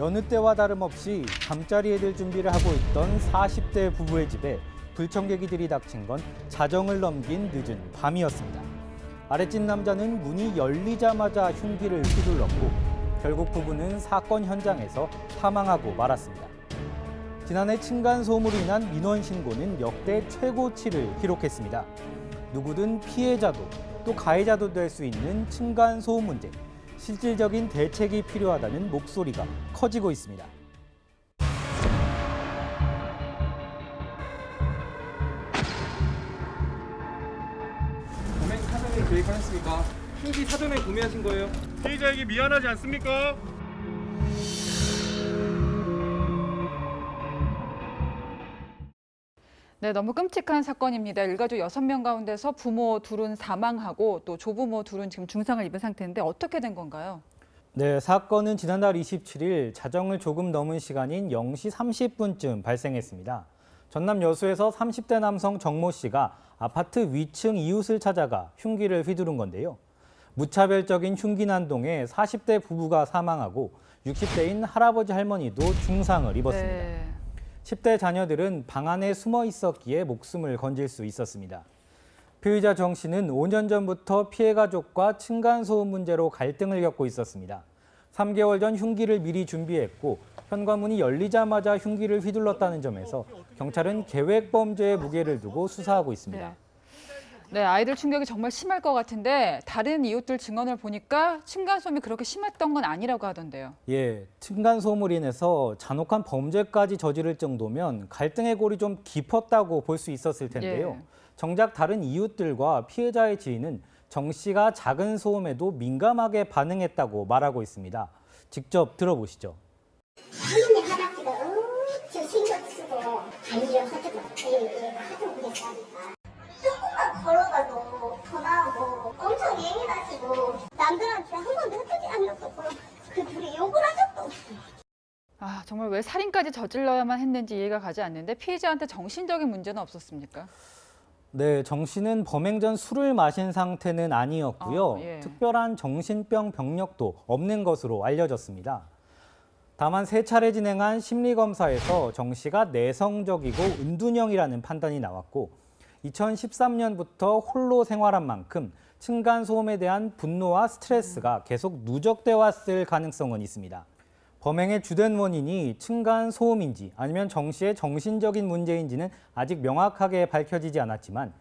여느 때와 다름없이 잠자리에 들 준비를 하고 있던 40대 부부의 집에 불청객이 들이닥친 건 자정을 넘긴 늦은 밤이었습니다. 아랫집 남자는 문이 열리자마자 흉기를 휘둘렀고 결국 부부는 사건 현장에서 사망하고 말았습니다. 지난해 층간소음으로 인한 민원 신고는 역대 최고치를 기록했습니다. 누구든 피해자도 또 가해자도 될 수 있는 층간소음 문제. 실질적인 대책이 필요하다는 목소리가 커지고 있습니다. 범행 사전에 계획하셨습니까? 흉기 사전에 구매하신 거예요? 피해자에게 미안하지 않습니까? 네, 너무 끔찍한 사건입니다. 일가족 6명 가운데서 부모 둘은 사망하고 또 조부모 둘은 지금 중상을 입은 상태인데 어떻게 된 건가요? 네, 사건은 지난달 27일 자정을 조금 넘은 시간인 0시 30분쯤 발생했습니다. 전남 여수에서 30대 남성 정모 씨가 아파트 위층 이웃을 찾아가 흉기를 휘두른 건데요. 무차별적인 흉기 난동에 40대 부부가 사망하고 60대인 할아버지 할머니도 중상을 입었습니다. 네. 10대 자녀들은 방 안에 숨어 있었기에 목숨을 건질 수 있었습니다. 피의자 정 씨는 5년 전부터 피해 가족과 층간소음 문제로 갈등을 겪고 있었습니다. 3개월 전 흉기를 미리 준비했고 현관문이 열리자마자 흉기를 휘둘렀다는 점에서 경찰은 계획범죄의 무게를 두고 수사하고 있습니다. 네, 아이들 충격이 정말 심할 것 같은데 다른 이웃들 증언을 보니까 층간소음이 그렇게 심했던 건 아니라고 하던데요. 예, 층간소음으로 인해서 잔혹한 범죄까지 저지를 정도면 갈등의 골이 좀 깊었다고 볼 수 있었을 텐데요. 예. 정작 다른 이웃들과 피해자의 지인은 정 씨가 작은 소음에도 민감하게 반응했다고 말하고 있습니다. 직접 들어보시죠. 할머니 할아버지가 엄청 신경 쓰고 다니려 하더라고요. 하도 그랬다니까. 조금만 걸어가도 전화하고 엄청 예민하시고 남들한테 한 번도 흩어지 않았고 그 둘이 욕을 한 적도 없어요. 아, 정말 왜 살인까지 저질러야만 했는지 이해가 가지 않는데 피해자한테 정신적인 문제는 없었습니까? 네, 정 씨는 범행 전 술을 마신 상태는 아니었고요. 예. 특별한 정신병 병력도 없는 것으로 알려졌습니다. 다만 3차례 진행한 심리검사에서 정 씨가 내성적이고 은둔형이라는 판단이 나왔고 2013년부터 홀로 생활한 만큼 층간소음에 대한 분노와 스트레스가 계속 누적돼 왔을 가능성은 있습니다. 범행의 주된 원인이 층간소음인지 아니면 정 씨의 정신적인 문제인지는 아직 명확하게 밝혀지지 않았지만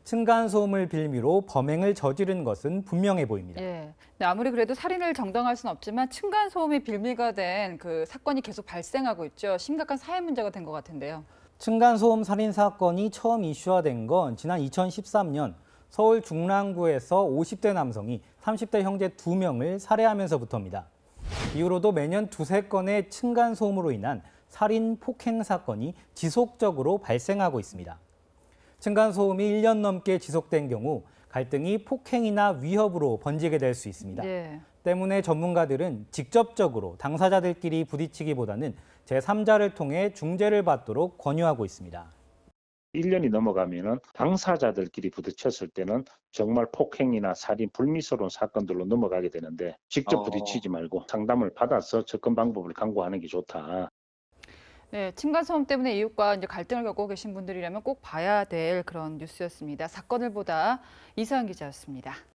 층간소음을 빌미로 범행을 저지른 것은 분명해 보입니다. 예. 네, 아무리 그래도 살인을 정당할 수는 없지만 층간소음이 빌미가 된 그 사건이 계속 발생하고 있죠. 심각한 사회 문제가 된 것 같은데요. 층간소음 살인 사건이 처음 이슈화된 건 지난 2013년 서울 중랑구에서 50대 남성이 30대 형제 2명을 살해하면서부터입니다. 이후로도 매년 2~3건의 층간소음으로 인한 살인, 폭행 사건이 지속적으로 발생하고 있습니다. 층간소음이 1년 넘게 지속된 경우 갈등이 폭행이나 위협으로 번지게 될 수 있습니다. 예. 때문에 전문가들은 직접적으로 당사자들끼리 부딪히기보다는 제3자를 통해 중재를 받도록 권유하고 있습니다. 1년이 넘어가면은 당사자들끼리 부딪혔을 때는 정말 폭행이나 살인, 불미스러운 사건들로 넘어가게 되는데 직접 부딪히지 말고 상담을 받아서 접근 방법을 강구하는 게 좋다. 네, 층간소음 때문에 이웃과 이제 갈등을 겪고 계신 분들이라면 꼭 봐야 될 그런 뉴스였습니다. 사건을 보다 이수연 기자였습니다.